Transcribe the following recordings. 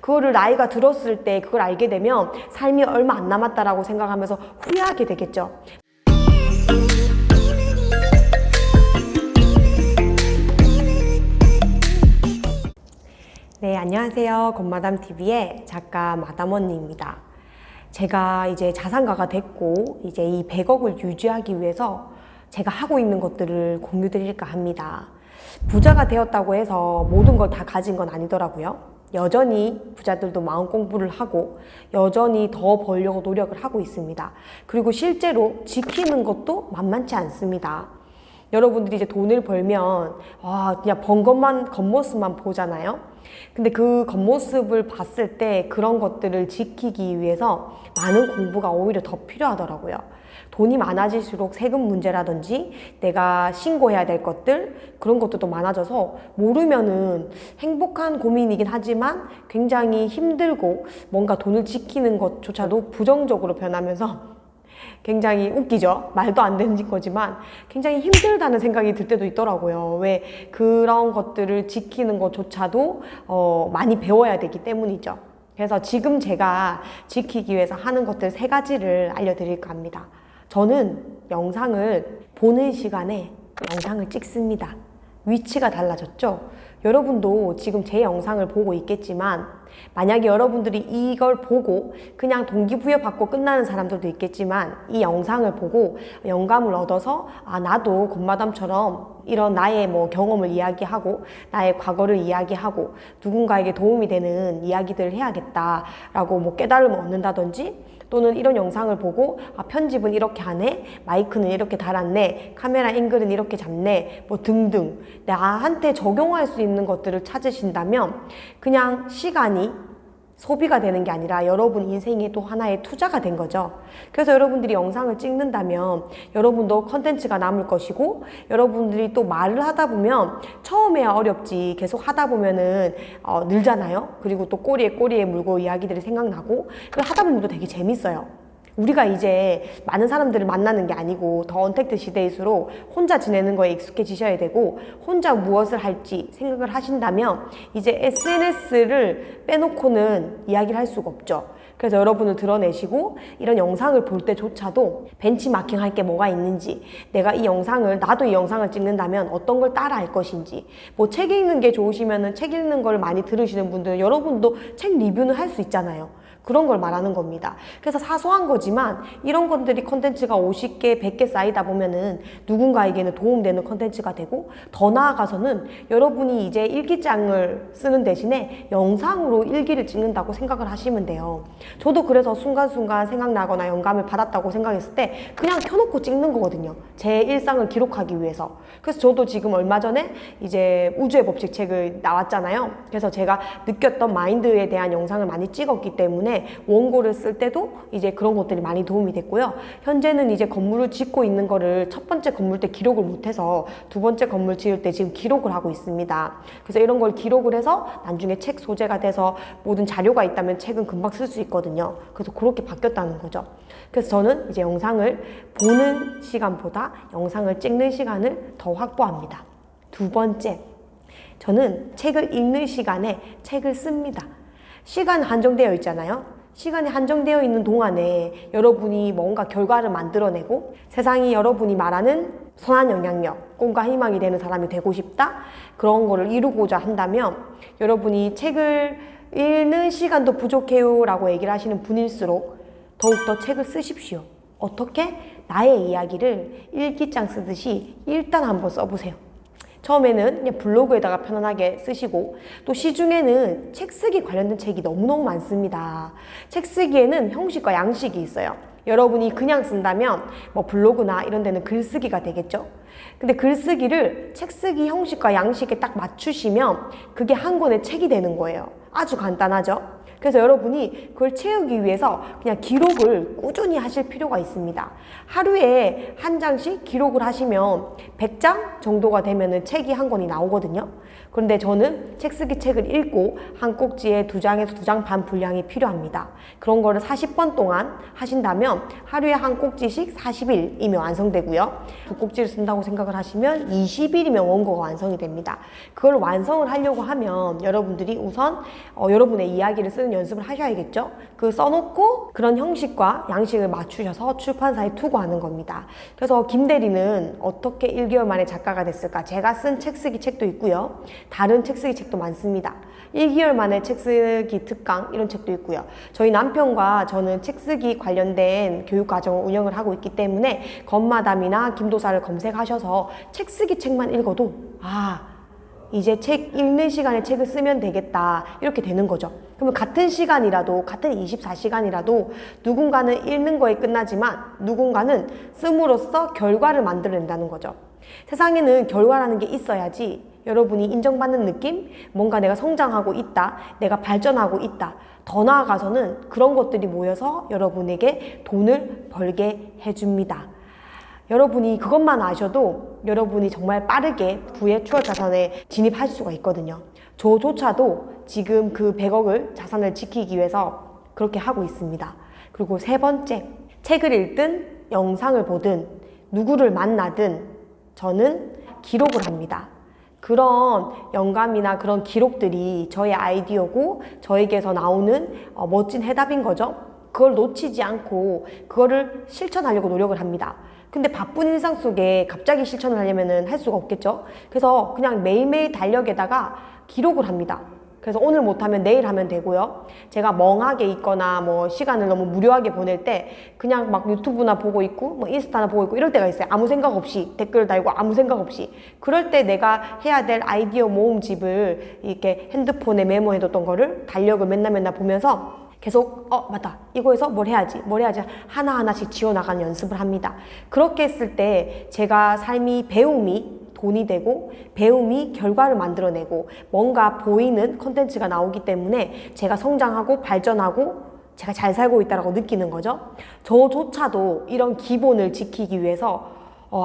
그거를 나이가 들었을 때 그걸 알게 되면 삶이 얼마 안 남았다라고 생각하면서 후회하게 되겠죠. 네, 안녕하세요. 겉마담TV의 작가 마담 언니입니다. 제가 이제 자산가가 됐고 이제 이 100억을 유지하기 위해서 제가 하고 있는 것들을 공유드릴까 합니다. 부자가 되었다고 해서 모든 걸 다 가진 건 아니더라고요. 여전히 부자들도 마음 공부를 하고 여전히 더 벌려고 노력을 하고 있습니다. 그리고 실제로 지키는 것도 만만치 않습니다. 여러분들이 이제 돈을 벌면 그냥 번 것만 겉모습만 보잖아요. 근데 그 겉모습을 봤을 때 그런 것들을 지키기 위해서 많은 공부가 오히려 더 필요하더라고요. 돈이 많아질수록 세금 문제라든지 내가 신고해야 될 것들, 그런 것도 많아져서 모르면은 행복한 고민이긴 하지만 굉장히 힘들고 뭔가 돈을 지키는 것조차도 부정적으로 변하면서 굉장히 웃기죠. 말도 안 되는 거지만 굉장히 힘들다는 생각이 들 때도 있더라고요. 왜 그런 것들을 지키는 것조차도 많이 배워야 되기 때문이죠. 그래서 지금 제가 지키기 위해서 하는 것들 3가지를 알려드릴까 합니다. 저는 영상을 보는 시간에 영상을 찍습니다. 위치가 달라졌죠? 여러분도 지금 제 영상을 보고 있겠지만 만약에 여러분들이 이걸 보고 그냥 동기부여 받고 끝나는 사람들도 있겠지만 이 영상을 보고 영감을 얻어서 나도 겉마담처럼 이런 나의 경험을 이야기하고 나의 과거를 이야기하고 누군가에게 도움이 되는 이야기들을 해야겠다라고 깨달음을 얻는다든지, 또는 이런 영상을 보고 편집은 이렇게 하네, 마이크는 이렇게 달았네, 카메라 앵글은 이렇게 잡네, 등등 나한테 적용할 수 있는 것들을 찾으신다면 그냥 시간이 소비가 되는 게 아니라 여러분 인생의 또 하나의 투자가 된 거죠. 그래서 여러분들이 영상을 찍는다면 여러분도 컨텐츠가 남을 것이고, 여러분들이 또 말을 하다 보면 처음에야 어렵지 계속 하다 보면은 늘잖아요. 그리고 또 꼬리에 물고 이야기들이 생각나고, 하다 보면 또 되게 재밌어요. 우리가 이제 많은 사람들을 만나는 게 아니고 더 언택트 시대일수록 혼자 지내는 거에 익숙해지셔야 되고, 혼자 무엇을 할지 생각을 하신다면 이제 SNS를 빼놓고는 이야기를 할 수가 없죠. 그래서 여러분을 드러내시고 이런 영상을 볼 때조차도 벤치마킹 할 게 뭐가 있는지, 내가 나도 이 영상을 찍는다면 어떤 걸 따라 할 것인지, 책 읽는 게 좋으시면은 책 읽는 걸 많이 들으시는 분들은 여러분도 책 리뷰는 할 수 있잖아요. 그런 걸 말하는 겁니다. 그래서 사소한 거지만 이런 것들이 컨텐츠가 50개, 100개 쌓이다 보면은 누군가에게는 도움되는 컨텐츠가 되고, 더 나아가서는 여러분이 이제 일기장을 쓰는 대신에 영상으로 일기를 찍는다고 생각을 하시면 돼요. 저도 그래서 순간순간 생각나거나 영감을 받았다고 생각했을 때 그냥 켜놓고 찍는 거거든요. 제 일상을 기록하기 위해서. 그래서 저도 지금 얼마 전에 이제 우주의 법칙 책을 나왔잖아요. 그래서 제가 느꼈던 마인드에 대한 영상을 많이 찍었기 때문에 원고를 쓸 때도 이제 그런 것들이 많이 도움이 됐고요. 현재는 이제 건물을 짓고 있는 거를 첫 번째 건물 때 기록을 못해서 두 번째 건물 지을 때 지금 기록을 하고 있습니다. 그래서 이런 걸 기록을 해서 나중에 책 소재가 돼서 모든 자료가 있다면 책은 금방 쓸 수 있거든요. 그래서 그렇게 바뀌었다는 거죠. 그래서 저는 이제 영상을 보는 시간보다 영상을 찍는 시간을 더 확보합니다. 2번째, 저는 책을 읽는 시간에 책을 씁니다. 시간 한정되어 있잖아요. 시간이 한정되어 있는 동안에 여러분이 뭔가 결과를 만들어내고 세상이 여러분이 말하는 선한 영향력, 꿈과 희망이 되는 사람이 되고 싶다, 그런 거를 이루고자 한다면 여러분이 책을 읽는 시간도 부족해요 라고 얘기를 하시는 분일수록 더욱더 책을 쓰십시오. 어떻게? 나의 이야기를 일기장 쓰듯이 일단 한번 써보세요. 처음에는 그냥 블로그에다가 편안하게 쓰시고, 또 시중에는 책 쓰기 관련된 책이 너무너무 많습니다. 책 쓰기에는 형식과 양식이 있어요. 여러분이 그냥 쓴다면 블로그나 이런 데는 글쓰기가 되겠죠. 근데 글쓰기를 책 쓰기 형식과 양식에 딱 맞추시면 그게 한 권의 책이 되는 거예요. 아주 간단하죠. 그래서 여러분이 그걸 채우기 위해서 그냥 기록을 꾸준히 하실 필요가 있습니다. 하루에 한 장씩 기록을 하시면 100장 정도가 되면은 책이 한 권이 나오거든요. 그런데 저는 책 쓰기 책을 읽고 한 꼭지에 2장에서 2장 반 분량이 필요합니다. 그런 거를 40번 동안 하신다면 하루에 한 꼭지씩 40일이면 완성되고요. 2꼭지를 쓴다고 생각을 하시면 20일이면 원고가 완성이 됩니다. 그걸 완성을 하려고 하면 여러분들이 우선 여러분의 이야기를 쓰는 연습을 하셔야겠죠. 그 써놓고 그런 형식과 양식을 맞추셔서 출판사에 투고하는 겁니다. 그래서 김 대리는 어떻게 1개월 만에 작가가 됐을까? 제가 쓴 책 쓰기 책도 있고요. 다른 책 쓰기 책도 많습니다. 1개월 만에 책 쓰기 특강 이런 책도 있고요. 저희 남편과 저는 책 쓰기 관련된 교육 과정을 운영을 하고 있기 때문에 건마담이나 김도사를 검색하셔서 책 쓰기 책만 읽어도 이제 책 읽는 시간에 책을 쓰면 되겠다 이렇게 되는 거죠. 그러면 같은 시간이라도 같은 24시간이라도 누군가는 읽는 거에 끝나지만 누군가는 씀으로써 결과를 만들어낸다는 거죠. 세상에는 결과라는 게 있어야지 여러분이 인정받는 느낌, 뭔가 내가 성장하고 있다, 내가 발전하고 있다, 더 나아가서는 그런 것들이 모여서 여러분에게 돈을 벌게 해줍니다. 여러분이 그것만 아셔도 여러분이 정말 빠르게 부의 추월 자산에 진입할 수가 있거든요. 저조차도 지금 그 100억을 자산을 지키기 위해서 그렇게 하고 있습니다. 그리고 세 번째, 책을 읽든 영상을 보든 누구를 만나든 저는 기록을 합니다. 그런 영감이나 그런 기록들이 저의 아이디어고 저에게서 나오는 멋진 해답인 거죠. 그걸 놓치지 않고 그거를 실천하려고 노력을 합니다. 근데 바쁜 일상 속에 갑자기 실천을 하려면 할 수가 없겠죠. 그래서 그냥 매일매일 달력에다가 기록을 합니다. 그래서 오늘 못하면 내일 하면 되고요. 제가 멍하게 있거나 뭐 시간을 너무 무료하게 보낼 때 그냥 막 유튜브나 보고 있고 뭐 인스타나 보고 있고 이럴 때가 있어요. 아무 생각 없이 댓글 달고 아무 생각 없이. 그럴 때 내가 해야 될 아이디어 모음집을 이렇게 핸드폰에 메모해뒀던 거를 달력을 맨날 보면서 계속 맞다 이거에서 뭘 해야지 하나하나씩 지워나가는 연습을 합니다. 그렇게 했을 때 제가 삶이 배움이 돈이 되고 배움이 결과를 만들어내고 뭔가 보이는 컨텐츠가 나오기 때문에 제가 성장하고 발전하고 제가 잘 살고 있다고 느끼는 거죠. 저조차도 이런 기본을 지키기 위해서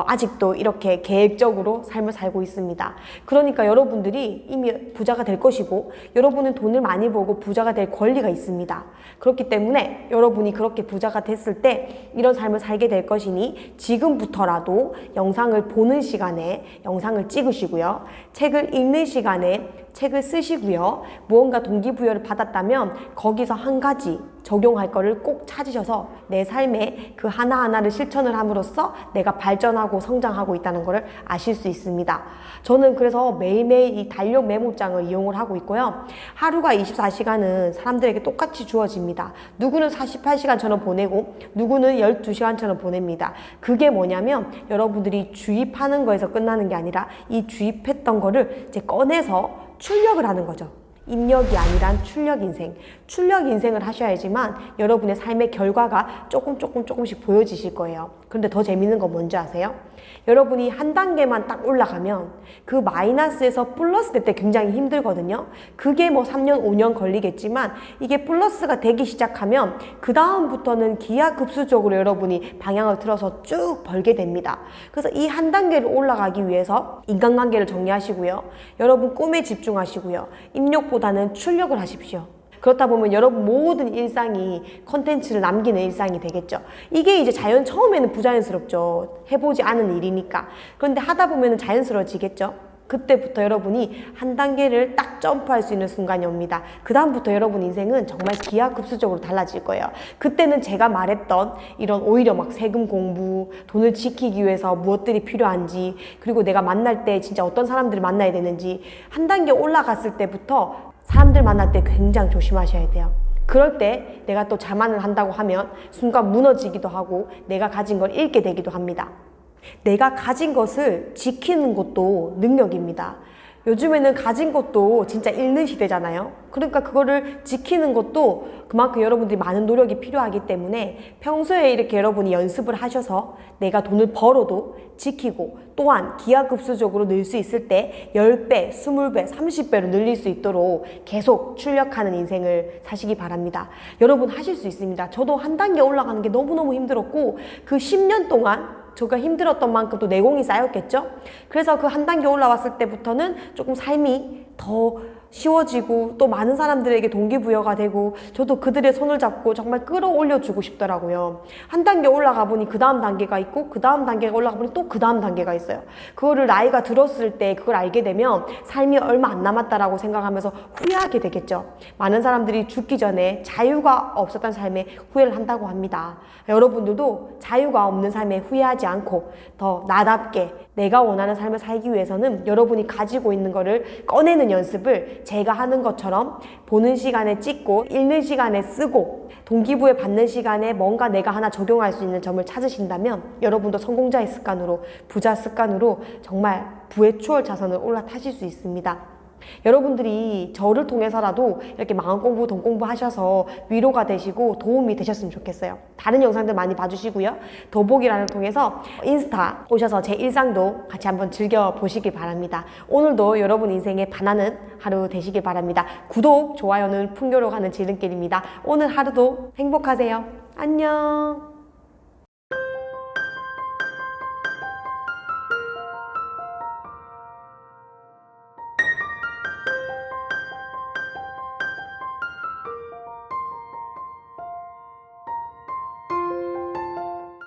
아직도 이렇게 계획적으로 삶을 살고 있습니다. 그러니까 여러분들이 이미 부자가 될 것이고 여러분은 돈을 많이 벌고 부자가 될 권리가 있습니다. 그렇기 때문에 여러분이 그렇게 부자가 됐을 때 이런 삶을 살게 될 것이니 지금부터라도 영상을 보는 시간에 영상을 찍으시고요. 책을 읽는 시간에 책을 쓰시고요. 무언가 동기부여를 받았다면 거기서 한 가지 적용할 거를 꼭 찾으셔서 내 삶에 그 하나하나를 실천을 함으로써 내가 발전하고 성장하고 있다는 것을 아실 수 있습니다. 저는 그래서 매일매일 이 달력 메모장을 이용을 하고 있고요. 하루가 24시간은 사람들에게 똑같이 주어집니다. 누구는 48시간처럼 보내고 누구는 12시간처럼 보냅니다. 그게 뭐냐면 여러분들이 주입하는 거에서 끝나는 게 아니라 이 주입했던 거를 이제 꺼내서 출력을 하는 거죠. 입력이 아니란 출력 인생. 출력 인생을 하셔야지만 여러분의 삶의 결과가 조금씩 보여지실 거예요. 그런데 더 재밌는 건 뭔지 아세요? 여러분이 한 단계만 딱 올라가면 그 마이너스에서 플러스 될 때 굉장히 힘들거든요. 그게 뭐 3년, 5년 걸리겠지만 이게 플러스가 되기 시작하면 그 다음부터는 기하급수적으로 여러분이 방향을 틀어서 쭉 벌게 됩니다. 그래서 이 한 단계를 올라가기 위해서 인간관계를 정리하시고요. 여러분 꿈에 집중하시고요. 입력보다는 출력을 하십시오. 그렇다 보면 여러분 모든 일상이 컨텐츠를 남기는 일상이 되겠죠. 이게 이제 처음에는 부자연스럽죠. 해보지 않은 일이니까. 그런데 하다 보면 자연스러워지겠죠. 그때부터 여러분이 한 단계를 딱 점프할 수 있는 순간이 옵니다. 그 다음부터 여러분 인생은 정말 기하급수적으로 달라질 거예요. 그때는 제가 말했던 이런 오히려 막 세금 공부, 돈을 지키기 위해서 무엇들이 필요한지, 그리고 내가 만날 때 진짜 어떤 사람들을 만나야 되는지 한 단계 올라갔을 때부터 사람들 만날 때 굉장히 조심하셔야 돼요. 그럴 때 내가 또 자만을 한다고 하면 순간 무너지기도 하고 내가 가진 걸 잃게 되기도 합니다. 내가 가진 것을 지키는 것도 능력입니다. 요즘에는 가진 것도 진짜 잃는 시대잖아요. 그러니까 그거를 지키는 것도 그만큼 여러분들이 많은 노력이 필요하기 때문에 평소에 이렇게 여러분이 연습을 하셔서 내가 돈을 벌어도 지키고 또한 기하급수적으로 늘 수 있을 때 10배, 20배, 30배로 늘릴 수 있도록 계속 출력하는 인생을 사시기 바랍니다. 여러분 하실 수 있습니다. 저도 한 단계 올라가는 게 너무너무 힘들었고 그 10년 동안 제가 힘들었던 만큼 또 내공이 쌓였겠죠? 그래서 그 한 단계 올라왔을 때부터는 조금 삶이 더 쉬워지고 또 많은 사람들에게 동기부여가 되고 저도 그들의 손을 잡고 정말 끌어올려주고 싶더라고요. 한 단계 올라가 보니 그 다음 단계가 있고 그 다음 단계가 올라가 보니 또 그 다음 단계가 있어요. 그거를 나이가 들었을 때 그걸 알게 되면 삶이 얼마 안 남았다라고 생각하면서 후회하게 되겠죠. 많은 사람들이 죽기 전에 자유가 없었던 삶에 후회를 한다고 합니다. 여러분들도 자유가 없는 삶에 후회하지 않고 더 나답게 내가 원하는 삶을 살기 위해서는 여러분이 가지고 있는 거를 꺼내는 연습을 제가 하는 것처럼 보는 시간에 찍고 읽는 시간에 쓰고 동기부여 받는 시간에 뭔가 내가 하나 적용할 수 있는 점을 찾으신다면 여러분도 성공자의 습관으로 부자 습관으로 정말 부의 추월 자선을 올라타실 수 있습니다. 여러분들이 저를 통해서라도 이렇게 마음 공부, 돈 공부 하셔서 위로가 되시고 도움이 되셨으면 좋겠어요. 다른 영상들 많이 봐주시고요. 더보기란을 통해서 인스타 오셔서 제 일상도 같이 한번 즐겨보시길 바랍니다. 오늘도 여러분 인생에 반하는 하루 되시길 바랍니다. 구독, 좋아요는 풍요로 가는 지름길입니다. 오늘 하루도 행복하세요. 안녕.